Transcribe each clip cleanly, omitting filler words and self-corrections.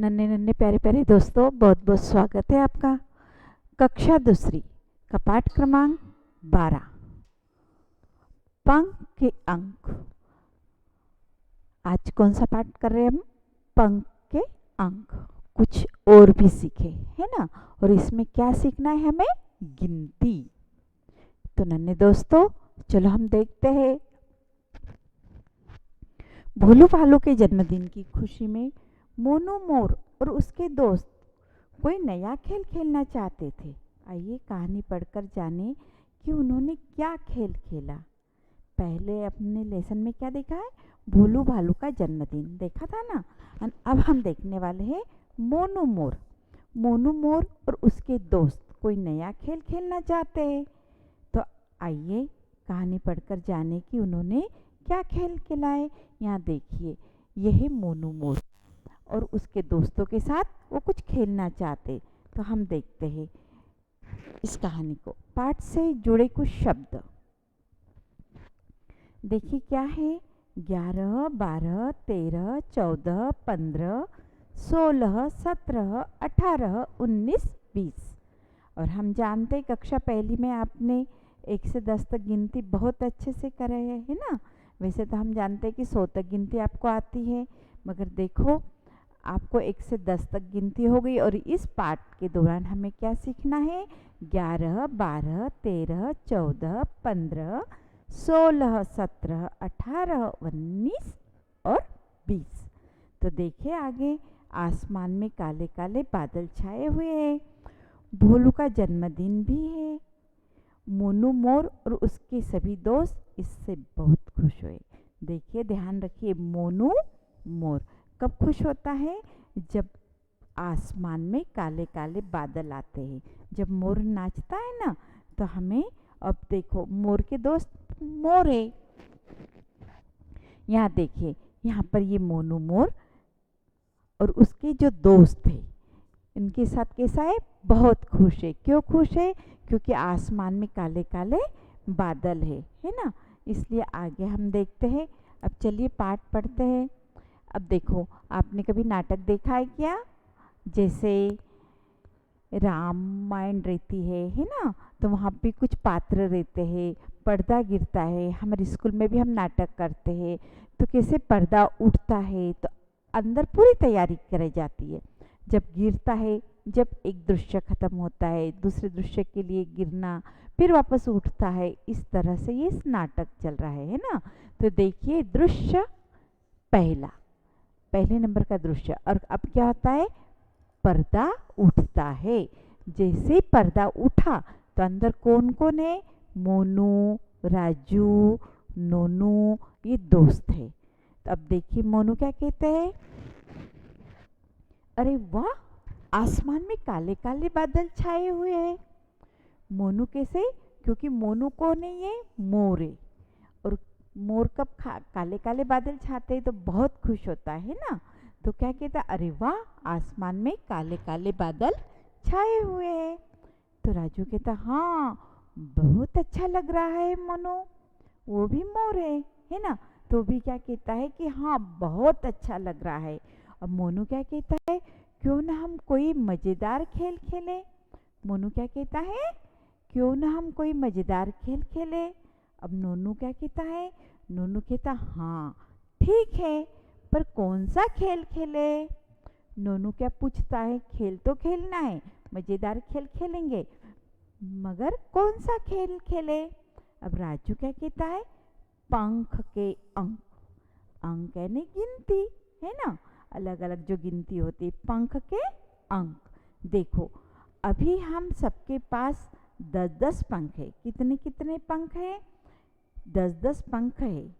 नन्हे नन्हे प्यारे प्यारे दोस्तों, बहुत बहुत स्वागत है आपका। कक्षा दूसरी का पाठ क्रमांक 12, पंख के अंक। आज कौन सा पाठ कर रहे हैं हम? पंख के अंक। कुछ और भी सीखे है ना, और इसमें क्या सीखना है हमें? गिनती। तो नन्हे दोस्तों, चलो हम देखते हैं। भोलू भालू के जन्मदिन की खुशी में मोनू मोर और उसके दोस्त कोई नया खेल खेलना चाहते थे। आइए कहानी पढ़कर जाने कि उन्होंने क्या खेल खेला। पहले अपने लेसन में क्या देखा है? भोलू भालू का जन्मदिन देखा था ना। अब हम देखने वाले हैं मोनू मोर। मोनू मोर और उसके दोस्त कोई नया खेल खेलना चाहते हैं। तो आइए कहानी पढ़कर जाने कि उन्होंने क्या खेल खिलाए। यहाँ देखिए, यह है मोनू मोर और उसके दोस्तों के साथ वो कुछ खेलना चाहते। तो हम देखते हैं इस कहानी को। पाठ से जुड़े कुछ शब्द देखिए क्या है। 11, 12, 13, 14, 15, 16, 17, 18, 19, 20। और हम जानते हैं कक्षा पहली में आपने 1 से 10 तक गिनती बहुत अच्छे से करे है ना। वैसे तो हम जानते हैं कि 100 तक गिनती आपको आती है, मगर देखो आपको 1 से 10 तक गिनती हो गई। और इस पाठ के दौरान हमें क्या सीखना है? 11, 12, 13, 14, 15, 16, 17, 18, 19 और 20। तो देखिए आगे, आसमान में काले काले बादल छाए हुए हैं। भोलू का जन्मदिन भी है। मोनू मोर और उसके सभी दोस्त इससे बहुत खुश हुए। देखिए, ध्यान रखिए, मोनू मोर कब खुश होता है? जब आसमान में काले काले बादल आते हैं, जब मोर नाचता है ना। तो हमें अब देखो, मोर के दोस्त मोर है। यहाँ देखिए, यहाँ पर ये मोनू मोर और उसके जो दोस्त थे, इनके साथ कैसा है? बहुत खुश है। क्यों खुश है? क्योंकि आसमान में काले काले बादल है ना। इसलिए आगे हम देखते हैं। अब चलिए पाठ पढ़ते हैं। अब देखो, आपने कभी नाटक देखा है क्या? जैसे रामायण रहती है ना, तो वहाँ पे कुछ पात्र रहते हैं, पर्दा गिरता है। हमारे स्कूल में भी हम नाटक करते हैं, तो कैसे पर्दा उठता है तो अंदर पूरी तैयारी कराई जाती है। जब गिरता है, जब एक दृश्य खत्म होता है, दूसरे दृश्य के लिए गिरना, फिर वापस उठता है। इस तरह से ये नाटक चल रहा है ना। तो देखिए, दृश्य पहले नंबर का दृश्य। और अब क्या होता है? पर्दा उठता है। जैसे पर्दा उठा तो अंदर कौन कौन है? मोनू, राजू, नोनू, ये दोस्त है। तो अब देखिए मोनू क्या कहते हैं? अरे वाह, आसमान में काले काले बादल छाए हुए हैं। मोनू कैसे? क्योंकि मोनू कौन है? ये मोर है। और मोर कब काले काले बादल छाते हैं तो बहुत खुश होता है ना। तो क्या कहता? अरे वाह, आसमान में काले काले बादल छाए हुए हैं। तो राजू कहता, हाँ बहुत अच्छा लग रहा है मोनू। वो भी मोर है ना। तो भी क्या कहता है कि हाँ बहुत अच्छा लग रहा है। अब मोनू क्या कहता है? क्यों ना हम कोई मजेदार खेल खेलें। मोनू क्या कहता है? क्यों ना हम कोई मजेदार खेल खेलें। अब नोनू क्या कहता है? नोनू कहता, हाँ ठीक है, पर कौन सा खेल खेले? नोनू क्या पूछता है? खेल तो खेलना है, मजेदार खेल खेलेंगे, मगर कौन सा खेल खेले? अब राजू क्या कहता है? पंख के अंक। अंक यानी गिनती है ना, अलग अलग जो गिनती होती है, पंख के अंक। देखो, अभी हम सबके पास 10-10 पंख है। कितने कितने पंख है? 10-10 पंख है।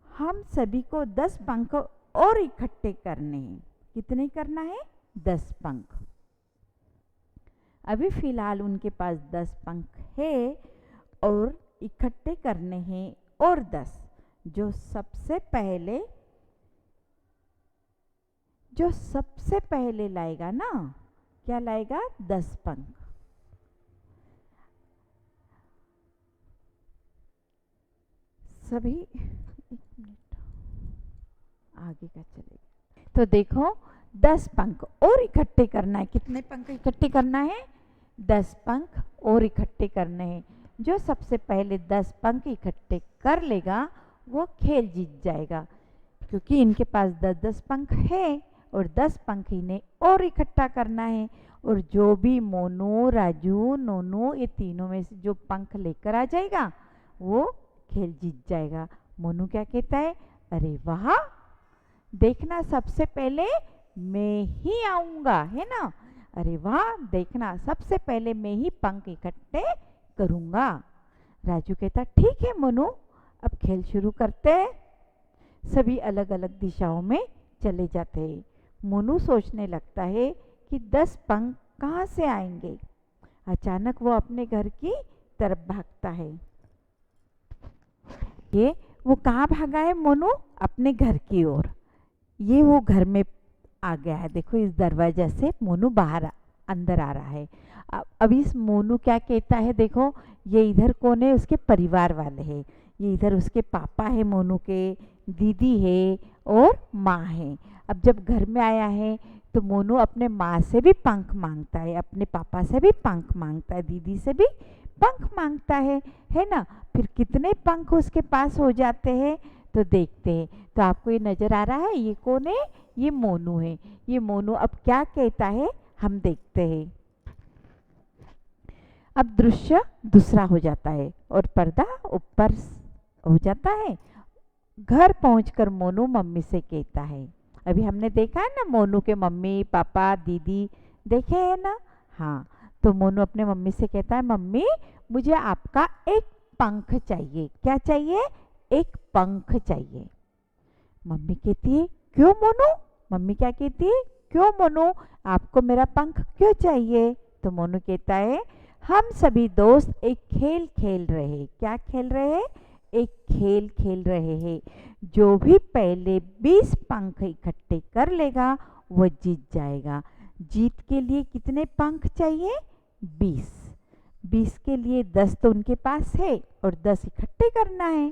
हम सभी को 10 पंख और इकट्ठे करने हैं। कितने करना है? 10 पंख। अभी फिलहाल उनके पास 10 पंख है और इकट्ठे करने हैं और 10। जो सबसे पहले लाएगा ना, क्या लाएगा? 10 पंख। सभी एक मिनट आगे का चलेगा। तो देखो, 10 पंख और इकट्ठे करना है। कितने पंख इकट्ठे करना है? 10 पंख और इकट्ठे करने हैं। जो सबसे पहले 10 पंख इकट्ठे कर लेगा वो खेल जीत जाएगा, क्योंकि इनके पास 10-10 पंख है और 10 पंख इन्हें और इकट्ठा करना है। और जो भी मोनू, राजू, नोनू ये तीनों में से जो पंख लेकर आ जाएगा वो खेल जीत जाएगा। मोनू क्या कहता है? अरे वाह, देखना सबसे पहले मैं ही आऊँगा, है ना। अरे वाह, देखना सबसे पहले मैं ही पंख इकट्ठे करूँगा। राजू कहता ठीक है मोनू, अब खेल शुरू करते हैं। सभी अलग अलग दिशाओं में चले जाते हैं। मोनू सोचने लगता है कि 10 पंख कहाँ से आएंगे। अचानक वो अपने घर की तरफ भागता है। ये वो कहाँ भागा है मोनू? अपने घर की ओर। ये वो घर में आ गया है। देखो इस दरवाजा से मोनू अंदर आ रहा है। अब इस मोनू क्या कहता है? देखो ये इधर कौन है? उसके परिवार वाले हैं। ये इधर उसके पापा है, मोनू के दीदी है और माँ है। अब जब घर में आया है तो मोनू अपने माँ से भी पंख मांगता है, अपने पापा से भी पंख मांगता है, दीदी से भी पंख मांगता है ना। फिर कितने पंख उसके पास हो जाते हैं तो देखते हैं। तो आपको ये नज़र आ रहा है ये कौन है? ये मोनू है। ये मोनू अब क्या कहता है हम देखते हैं। अब दृश्य दूसरा हो जाता है और पर्दा ऊपर हो जाता है। घर पहुंचकर मोनू मम्मी से कहता है, अभी हमने देखा है ना मोनू के मम्मी पापा दीदी देखे हैं ना। हाँ, तो मोनू अपने मम्मी से कहता है मम्मी मुझे आपका एक पंख चाहिए। क्या चाहिए? एक पंख चाहिए। मम्मी कहती है क्यों मोनू? मम्मी क्या कहती है? क्यों मोनू, आपको मेरा पंख क्यों चाहिए? तो मोनू कहता है हम सभी दोस्त एक खेल खेल रहे हैं। क्या खेल रहे हैं? एक खेल खेल रहे हैं। जो भी पहले 20 पंख इकट्ठे कर लेगा वो जीत जाएगा। जीत के लिए कितने पंख चाहिए? 20। 20 के लिए 10 तो उनके पास है और 10 इकट्ठे करना है।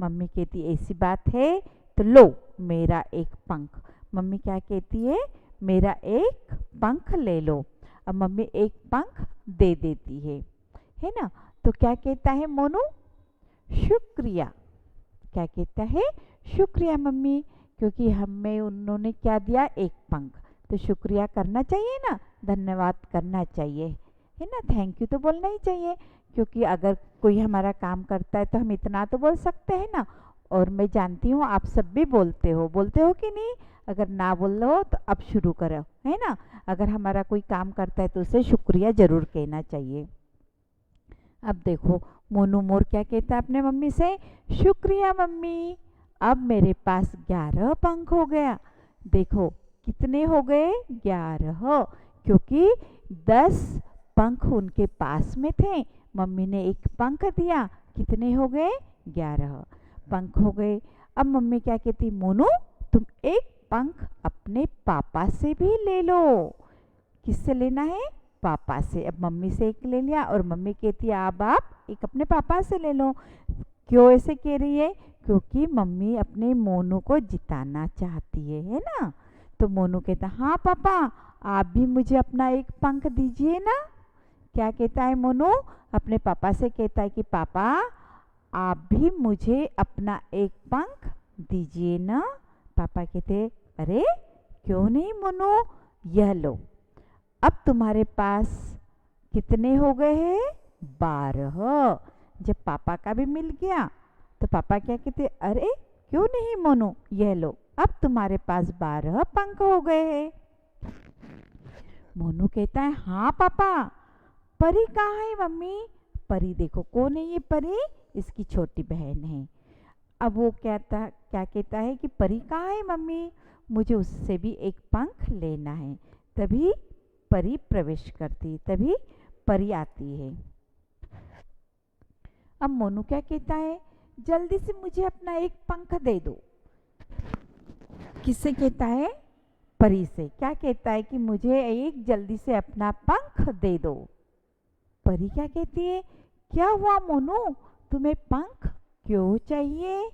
मम्मी कहती ऐसी बात है तो लो मेरा एक पंख। मम्मी क्या कहती है? मेरा एक पंख ले लो। अब मम्मी एक पंख दे देती है ना। तो क्या कहता है मोनू? शुक्रिया। क्या कहता है? शुक्रिया मम्मी, क्योंकि हमें उन्होंने क्या दिया? एक पंख। तो शुक्रिया करना चाहिए ना, धन्यवाद करना चाहिए, है ना। थैंक यू तो बोलना ही चाहिए, क्योंकि अगर कोई हमारा काम करता है तो हम इतना तो बोल सकते हैं ना। और मैं जानती हूँ आप सब भी बोलते हो कि नहीं? अगर ना बोल रहे हो तो अब शुरू करो, है ना। अगर हमारा कोई काम करता है तो उसे शुक्रिया ज़रूर कहना चाहिए। अब देखो मोनू मोर क्या कहता है अपने मम्मी से? शुक्रिया मम्मी, अब मेरे पास 11 पंख हो गया। देखो कितने हो गए? 11, क्योंकि 10 पंख उनके पास में थे। मम्मी ने एक पंख दिया, कितने हो गए? 11 पंख हो गए। अब मम्मी क्या कहती? मोनू तुम एक पंख अपने पापा से भी ले लो। किससे लेना है? पापा से। अब मम्मी से एक ले लिया और मम्मी कहती है अब आप एक अपने पापा से ले लो। क्यों ऐसे कह रही है? क्योंकि मम्मी अपने मोनू को जिताना चाहती है ना। तो मोनू कहता हाँ पापा आप भी मुझे अपना एक पंख दीजिए ना। क्या कहता है मोनू? अपने पापा से कहता है कि पापा आप भी मुझे अपना एक पंख दीजिए ना। पापा कहते अरे क्यों नहीं मोनू, यह लो। अब तुम्हारे पास कितने हो गए हैं? 12। जब पापा का भी मिल गया तो पापा क्या कहते? अरे क्यों नहीं मोनू, यह लो, अब तुम्हारे पास 12 पंख हो गए हैं। मोनू कहता है हाँ पापा, परी कहाँ है मम्मी? परी देखो कौन है ये परी? इसकी छोटी बहन है। अब वो क्या कहता है कि परी कहाँ है मम्मी? मुझे उससे भी एक पंख लेना है। तभी परी प्रवेश करती, तभी परी आती है। अब मोनू क्या कहता है? जल्दी से मुझे अपना एक पंख दे दो। किससे कहता है? परी से। क्या कहता है कि मुझे एक जल्दी से अपना पंख दे दो। परी क्या कहती है? क्या हुआ मोनू, तुम्हें पंख क्यों चाहिए?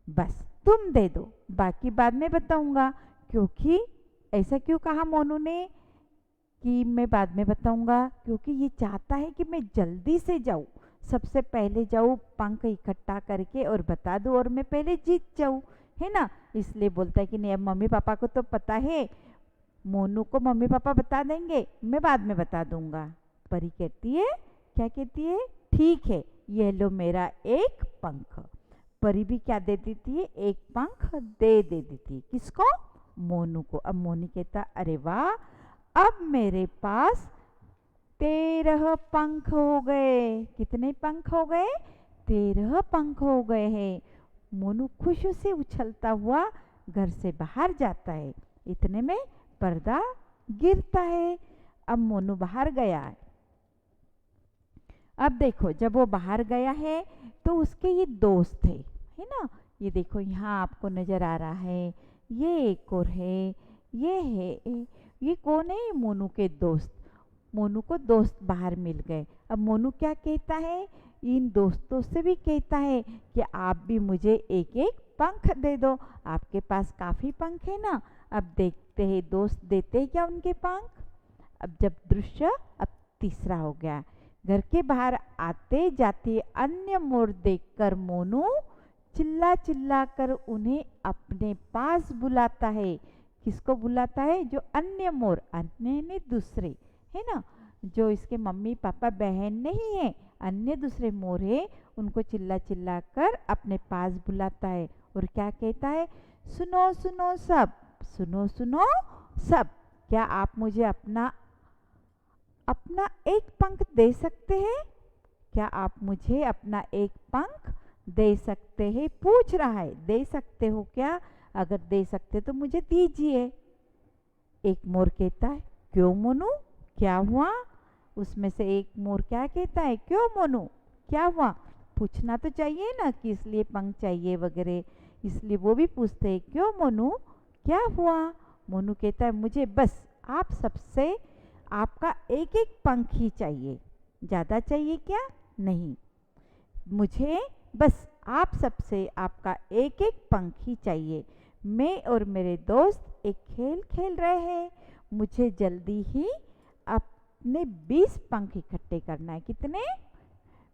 बस तुम दे दो, बाकी बाद में बताऊंगा, क्योंकि ऐसा क्यों कहा मोनू ने कि मैं बाद में बताऊंगा? क्योंकि ये चाहता है कि मैं जल्दी से जाऊं, सबसे पहले जाऊं, पंख इकट्ठा करके और बता दूं और मैं पहले जीत जाऊं, है ना। इसलिए बोलता है कि नहीं, अब मम्मी पापा को तो पता है, मोनू को मम्मी पापा बता देंगे, मैं बाद में बता दूंगा। परी कहती है, क्या कहती है? ठीक है, ये लो मेरा एक पंख। परी भी क्या दे देती है? एक पंख दे देती है। किसको? मोनू को। अब मोनू कहता, अरे वाह, अब मेरे पास 13 पंख हो गए। कितने पंख हो गए? 13 पंख हो गए हैं। मोनू खुशी से उछलता हुआ घर से बाहर जाता है। इतने में पर्दा गिरता है। अब मोनू बाहर गया है। अब देखो, जब वो बाहर गया है तो उसके ये दोस्त थे, है ना। ये देखो, यहाँ आपको नजर आ रहा है, ये एक और है, ये है, ये कौन है? मोनू के दोस्त। मोनू को दोस्त बाहर मिल गए। अब मोनू क्या कहता है? इन दोस्तों से भी कहता है कि आप भी मुझे एक एक पंख दे दो, आपके पास काफ़ी पंख है ना। अब देखते हैं दोस्त देते हैं क्या उनके पंख। अब जब दृश्य अब तीसरा हो गया। घर के बाहर आते जाते अन्य मोर देखकर मोनू चिल्ला चिल्ला कर उन्हें अपने पास बुलाता है। किसको बुलाता है? जो अन्य मोर, अन्य ने दूसरे, है ना, जो इसके मम्मी पापा बहन नहीं है, अन्य दूसरे मोर है, उनको चिल्ला चिल्ला कर अपने पास बुलाता है। और क्या कहता है? सुनो सुनो सब, सुनो सुनो सब, क्या आप मुझे अपना अपना एक पंख दे सकते हैं? क्या आप मुझे अपना एक पंख दे सकते हैं? पूछ रहा है, दे सकते हो क्या? अगर दे सकते तो मुझे दीजिए। एक मोर कहता है, क्यों मोनू, क्या हुआ? उसमें से एक मोर क्या कहता है? क्यों मोनू, क्या हुआ? पूछना तो चाहिए ना कि इसलिए पंख चाहिए वगैरह, इसलिए वो भी पूछते हैं, क्यों मोनू, क्या हुआ? मोनू कहता है, मुझे बस आप सबसे आपका एक एक पंख ही चाहिए, ज़्यादा चाहिए क्या? नहीं, मुझे बस आप सबसे आपका एक एक पंख ही चाहिए। मैं और मेरे दोस्त एक खेल खेल रहे हैं, मुझे जल्दी ही अपने 20 पंख इकट्ठे करना है। कितने?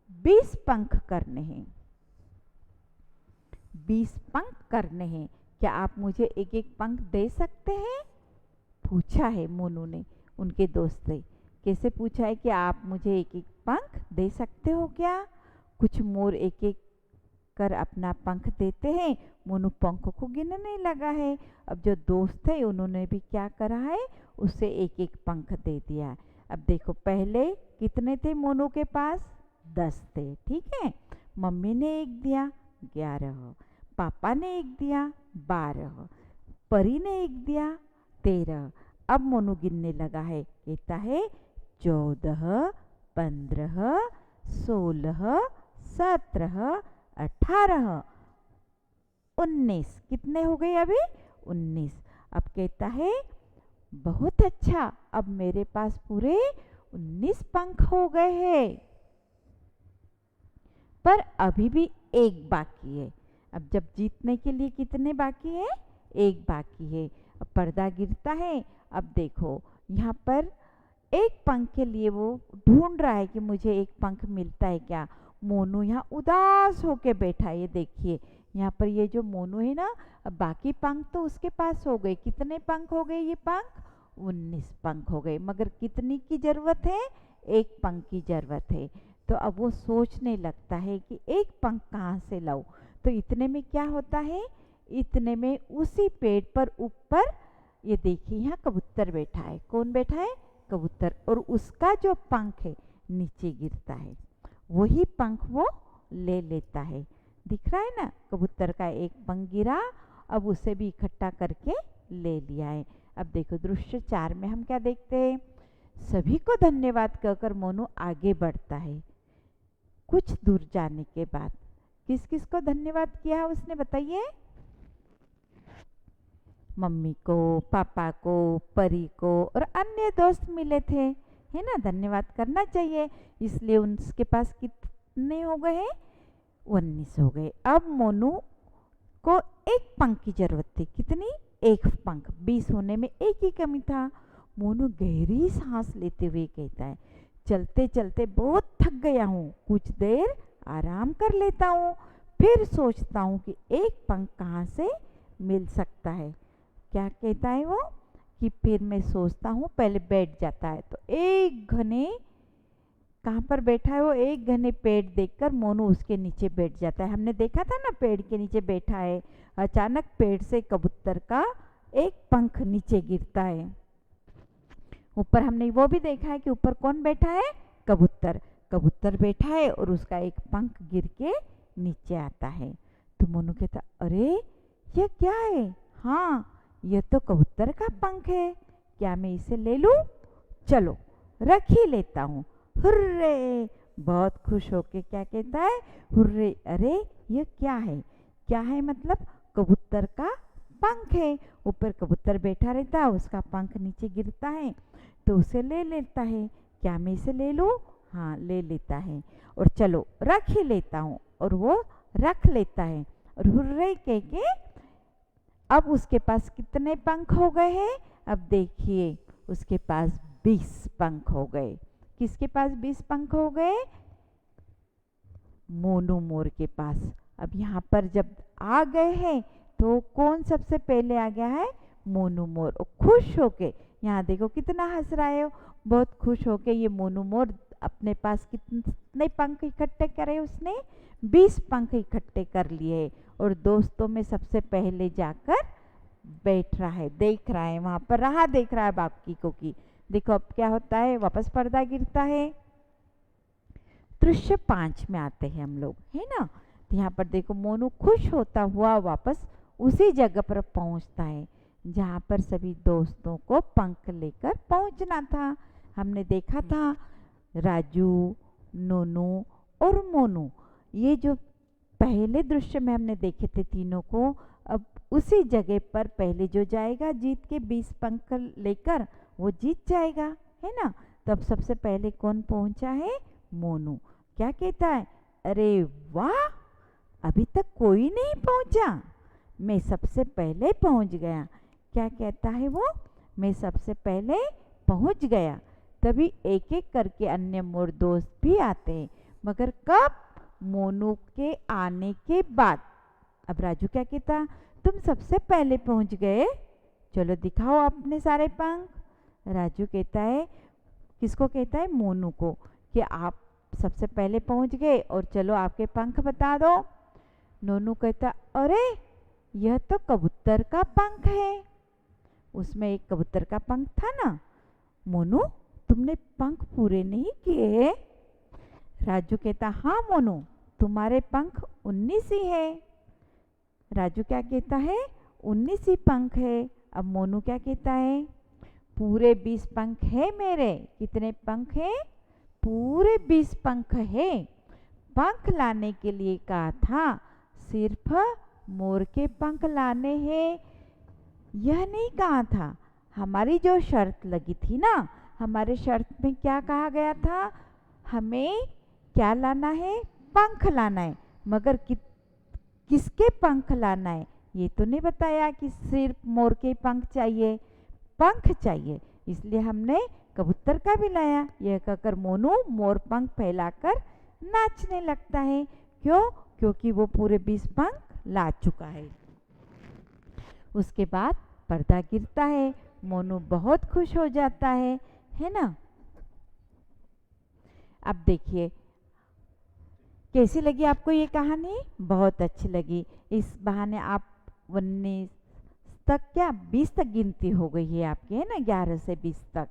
20 पंख करने हैं, 20 पंख करने हैं। क्या आप मुझे एक एक पंख दे सकते हैं? पूछा है मोनू ने उनके दोस्त से। कैसे पूछा है कि आप मुझे एक एक पंख दे सकते हो क्या? कुछ मोर एक एक कर अपना पंख देते हैं। मोनू पंखों को गिनने लगा है। अब जो दोस्त है उन्होंने भी क्या करा है? उसे एक एक पंख दे दिया। अब देखो, पहले कितने थे मोनू के पास? 10 थे, ठीक है। मम्मी ने एक दिया, 11, पापा ने एक दिया, 12, परी ने एक दिया, 13। अब मोनू गिनने लगा है, कहता है 14, 15, 16, 17, 18, 19। कितने हो गए अभी? 19। अब कहता है, बहुत अच्छा, अब मेरे पास पूरे 19 पंख हो गए हैं। पर अभी भी एक बाकी है। अब जब जीतने के लिए कितने बाकी है? एक बाकी है। अब पर्दा गिरता है। अब देखो, यहाँ पर एक पंख के लिए वो ढूंढ रहा है कि मुझे एक पंख मिलता है क्या। मोनू यहाँ उदास होके बैठा है। ये देखिए, यहाँ पर ये जो मोनू है ना, अब बाकी पंख तो उसके पास हो गए। कितने पंख हो गए? ये पंख 19 पंख हो गए। मगर कितनी की जरूरत है? एक पंख की जरूरत है। तो अब वो सोचने लगता है कि एक पंख कहाँ से लाऊं। तो इतने में क्या होता है? इतने में उसी पेड़ पर ऊपर ये देखिए, यहाँ कबूतर बैठा है। कौन बैठा है? कबूतर। और उसका जो पंख है नीचे गिरता है, वही पंख वो ले लेता है। दिख रहा है ना, कबूतर का एक पंख गिरा, अब उसे भी इकट्ठा करके ले लिया है। अब देखो, दृश्य 4 में हम क्या देखते हैं? सभी को धन्यवाद कहकर मोनू आगे बढ़ता है। कुछ दूर जाने के बाद किस किस को धन्यवाद किया उसने, बताइए? मम्मी को, पापा को, परी को और अन्य दोस्त मिले थे, है ना। धन्यवाद करना चाहिए। इसलिए उसके पास कितने हो गए हैं? 19 हो गए। अब मोनू को एक पंख की जरूरत थी। कितनी? एक पंख, 20 होने में एक ही कमी था। मोनू गहरी सांस लेते हुए कहता है, चलते चलते बहुत थक गया हूँ, कुछ देर आराम कर लेता हूँ, फिर सोचता हूँ कि एक पंख कहाँ से मिल सकता है। क्या कहता है वो कि फिर मैं सोचता हूँ, पहले बैठ जाता है। तो एक घने, कहाँ पर बैठा है वो, एक घने पेड़ देखकर मोनू उसके नीचे बैठ जाता है। हमने देखा था ना, पेड़ के नीचे बैठा है। अचानक पेड़ से कबूतर का एक पंख नीचे गिरता है। ऊपर हमने वो भी देखा है कि ऊपर कौन बैठा है, कबूतर। कबूतर बैठा है और उसका एक पंख गिर के नीचे आता है। तो मोनू कहता, अरे ये क्या है? हाँ, ये तो कबूतर का पंख है, क्या मैं इसे ले लूं? चलो रख ही लेता हूँ। हुर्रे, बहुत खुश होके क्या कहता है, हुर्रे, अरे ये क्या है? क्या है मतलब कबूतर का पंख है। ऊपर कबूतर बैठा रहता है, उसका पंख नीचे गिरता है तो उसे ले लेता है। क्या मैं इसे ले लूं? हाँ, ले लेता है। और चलो रख ही लेता हूँ, और वो रख लेता है। और हुर्रे कह के अब उसके पास कितने पंख हो गए हैं? अब देखिए, उसके पास 20 पंख हो गए। किसके पास 20 पंख हो गए? मोनू मोर के पास। अब यहाँ पर जब आ गए हैं तो कौन सबसे पहले आ गया है? मोनू मोर। और खुश होके, यहाँ देखो कितना हंस रहा है, बहुत खुश होके ये मोनू मोर अपने पास कितने पंख इकट्ठे करे उसने? 20 पंख इकट्ठे कर लिए। और दोस्तों में सबसे पहले जाकर बैठ रहा है, देख रहा है, वहां पर रहा देख रहा है बाकी को की। देखो अब क्या होता है, वापस पर्दा गिरता है। दृश्य 5 में आते हैं हम लोग, है ना। तो यहाँ पर देखो मोनू खुश होता हुआ वापस उसी जगह पर पहुंचता है जहाँ पर सभी दोस्तों को पंख लेकर पहुंचना था। हमने देखा था राजू, नोनू और मोनू, ये जो पहले दृश्य में हमने देखे थे तीनों को, अब उसी जगह पर पहले जो जाएगा जीत के 20 पंख लेकर, वो जीत जाएगा, है ना। तो अब सबसे पहले कौन पहुंचा है? मोनू। क्या कहता है, अरे वाह, अभी तक कोई नहीं पहुंचा, मैं सबसे पहले पहुंच गया। क्या कहता है वो? मैं सबसे पहले पहुंच गया। तभी एक एक करके अन्य मोर दोस्त भी आते हैं, मगर कब? मोनू के आने के बाद। अब राजू क्या कहता, तुम सबसे पहले पहुंच गए, चलो दिखाओ अपने सारे पंख। राजू कहता है, किसको कहता है? मोनू को, कि आप सबसे पहले पहुंच गए और चलो आपके पंख बता दो। नोनू कहता, अरे यह तो कबूतर का पंख है, उसमें एक कबूतर का पंख था ना। मोनू, तुमने पंख पूरे नहीं किए? राजू कहता, हाँ मोनू, तुम्हारे पंख 19 ही है। राजू क्या कहता है? 19 ही पंख है। अब मोनू क्या कहता है? पूरे 20 पंख है मेरे। कितने पंख है? पूरे 20 पंख है। पंख लाने के लिए कहा था, सिर्फ मोर के पंख लाने हैं, यह नहीं कहा था। हमारी जो शर्त लगी थी ना, हमारे शर्त में क्या कहा गया था? हमें क्या लाना है? पंख लाना है, मगर किसके पंख लाना है ये तो नहीं बताया कि सिर्फ मोर के पंख चाहिए, पंख चाहिए। इसलिए हमने कबूतर का भी लाया। यह कहकर मोनू मोर पंख फैलाकर नाचने लगता है। क्यों? क्योंकि वो पूरे 20 पंख ला चुका है। उसके बाद पर्दा गिरता है, मोनू बहुत खुश हो जाता है ना। अब देखिए कैसी लगी आपको ये कहानी? बहुत अच्छी लगी। इस बहाने आप 19 तक, क्या 20 तक गिनती हो गई है आपकी, है ना, 11 से 20 तक,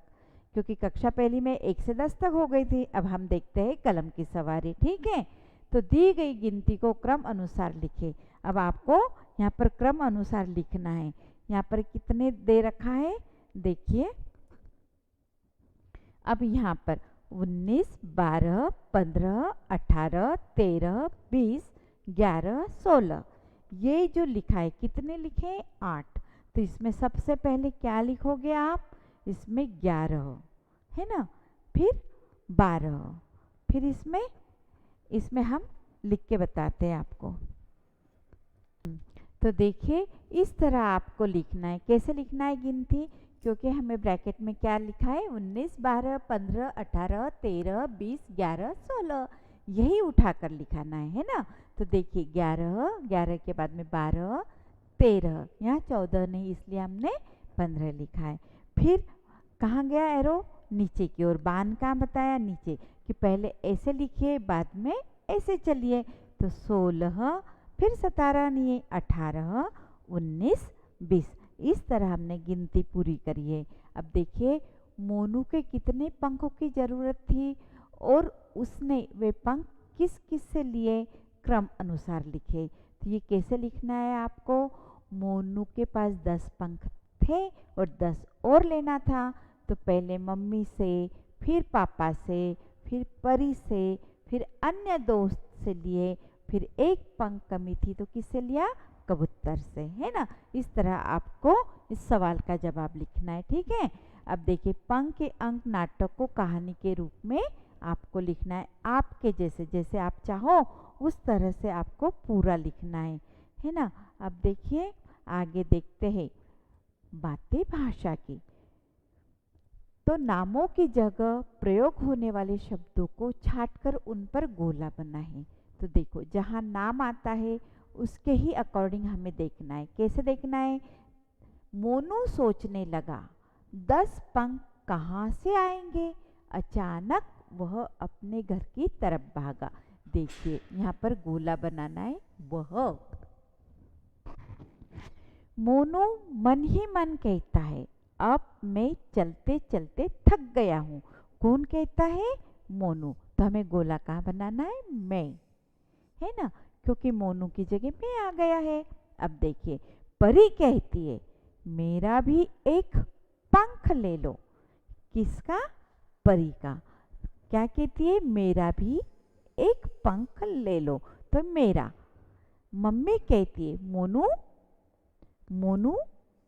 क्योंकि कक्षा पहली में 1 से 10 तक हो गई थी। अब हम देखते हैं कलम की सवारी, ठीक है। तो दी गई गिनती को क्रम अनुसार लिखे। अब आपको यहाँ पर क्रम अनुसार लिखना है। यहाँ पर कितने दे रखा है देखिए। अब यहाँ पर 19, 12, 15, 18, 13, 20, 11, 16, ये जो लिखा है, कितने लिखे? 8। तो इसमें सबसे पहले क्या लिखोगे आप? इसमें 11, है ना, फिर 12, फिर इसमें हम लिख के बताते हैं आपको। तो तो देखिए इस तरह आपको लिखना है। कैसे लिखना है गिनती? क्योंकि हमें ब्रैकेट में क्या लिखा है, 19, 12, 15, 18, 13, 20, 11, 16, यही उठाकर लिखाना है ना। तो देखिए 11, 11 के बाद में 12, 13, यहाँ 14 नहीं इसलिए हमने 15 लिखा है। फिर कहाँ गया एरो? नीचे की ओर। बांध कहाँ बताया? नीचे, कि पहले ऐसे लिखिए बाद में ऐसे चलिए। तो 16, फिर 17 नहीं, 18, 19, 20, इस तरह हमने गिनती पूरी करी है। अब देखिए मोनू के कितने पंखों की ज़रूरत थी और उसने वे पंख किस किस से लिए, क्रम अनुसार लिखे। तो ये कैसे लिखना है आपको? मोनू के पास 10 पंख थे और 10 और लेना था। तो पहले मम्मी से, फिर पापा से, फिर परी से, फिर अन्य दोस्त से लिए, फिर एक पंख कमी थी तो किससे लिया? कबूतर से, है ना। इस तरह आपको इस सवाल का जवाब लिखना है, ठीक है। अब देखिए पंख के अंक नाटक को कहानी के रूप में आपको लिखना है। आपके जैसे, जैसे आप चाहो उस तरह से आपको पूरा लिखना है ना। अब देखिए आगे देखते हैं बातें भाषा की। तो नामों की जगह प्रयोग होने वाले शब्दों को छांटकर उन पर गोला बनाएं। तो देखो जहाँ नाम आता है उसके ही अकॉर्डिंग हमें देखना है। कैसे देखना है? मोनू सोचने लगा 10 पंख कहाँ से आएंगे। अचानक वह अपने घर की तरफ भागा। देखिए यहाँ पर गोला बनाना है। वह, मोनू मन ही मन कहता है अब मैं चलते चलते थक गया हूँ। कौन कहता है? मोनू। तो हमें गोला कहाँ बनाना है? मैं, है ना, क्योंकि मोनू की जगह मैं आ गया है। अब देखिए परी कहती है मेरा भी एक पंख ले लो। किसका? परी का। क्या कहती है? मेरा भी एक पंख ले लो, तो मेरा। मम्मी कहती है मोनू, मोनू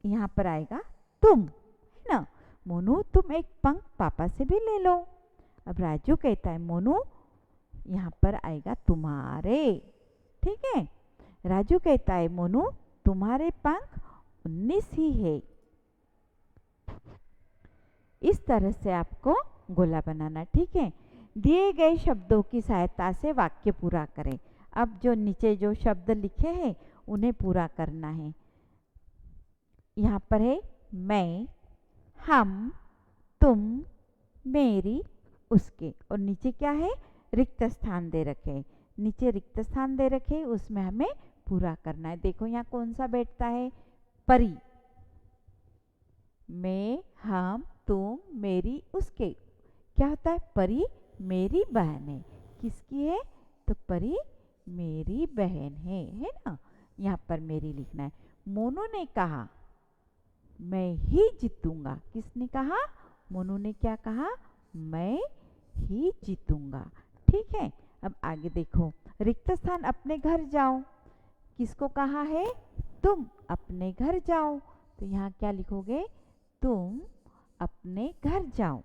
यहाँ पर आएगा तुम, है ना। मोनू तुम एक पंख पापा से भी ले लो। अब राजू कहता है मोनू, यहाँ पर आएगा तुम्हारे, ठीक है। राजू कहता है मोनू तुम्हारे पंख 19 ही है। इस तरह से आपको गोला बनाना, ठीक है। दिए गए शब्दों की सहायता से वाक्य पूरा करें। अब जो नीचे जो शब्द लिखे हैं उन्हें पूरा करना है। यहाँ पर है मैं, हम, तुम, मेरी, उसके, और नीचे क्या है? रिक्त स्थान दे रखे। नीचे रिक्त स्थान दे रखे, उसमें हमें पूरा करना है। देखो यहाँ कौन सा बैठता है? परी। मैं, हम, तुम, मेरी, उसके, क्या होता है? परी मेरी बहन है। किसकी है? तो परी मेरी बहन है ना। यहाँ पर मेरी लिखना है। मोनू ने कहा मैं ही जीतूंगा। किसने कहा? मोनू ने क्या कहा? मैं ही जीतूंगा, ठीक है। अब आगे देखो, रिक्त स्थान अपने घर जाओ। किसको कहा है? तुम अपने घर जाओ। तो यहाँ क्या लिखोगे? तुम अपने घर जाओ।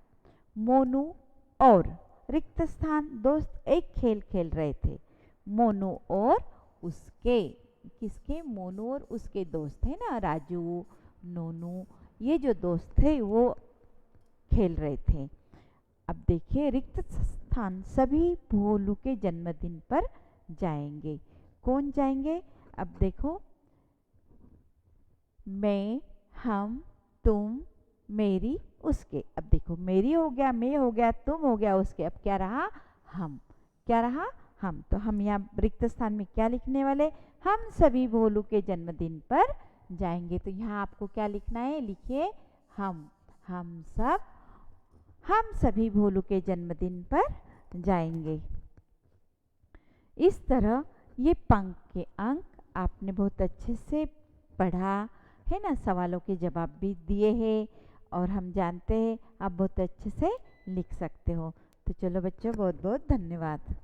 मोनू और रिक्त स्थान, दोस्त एक खेल खेल रहे थे। मोनू और उसके, किसके? मोनू और उसके दोस्त है ना, राजू, नोनू, ये जो दोस्त थे वो खेल रहे थे। अब देखिए रिक्त स्थान सभी भोलू के जन्मदिन पर जाएंगे। कौन जाएंगे? अब देखो मैं, हम, तुम, मेरी, उसके। अब देखो मेरी हो गया, मैं हो गया, तुम हो गया, उसके। अब क्या रहा? हम। क्या रहा? हम। तो हम यहाँ रिक्त स्थान में क्या लिखने वाले? हम सभी भोलू के जन्मदिन पर जाएंगे। तो यहाँ आपको क्या लिखना है? लिखिए हम सब, हम सभी भोलू के जन्मदिन पर जाएंगे। इस तरह ये पंख के अंक आपने बहुत अच्छे से पढ़ा है ना, सवालों के जवाब भी दिए हैं और हम जानते हैं आप बहुत अच्छे से लिख सकते हो। तो चलो बच्चों, बहुत बहुत धन्यवाद।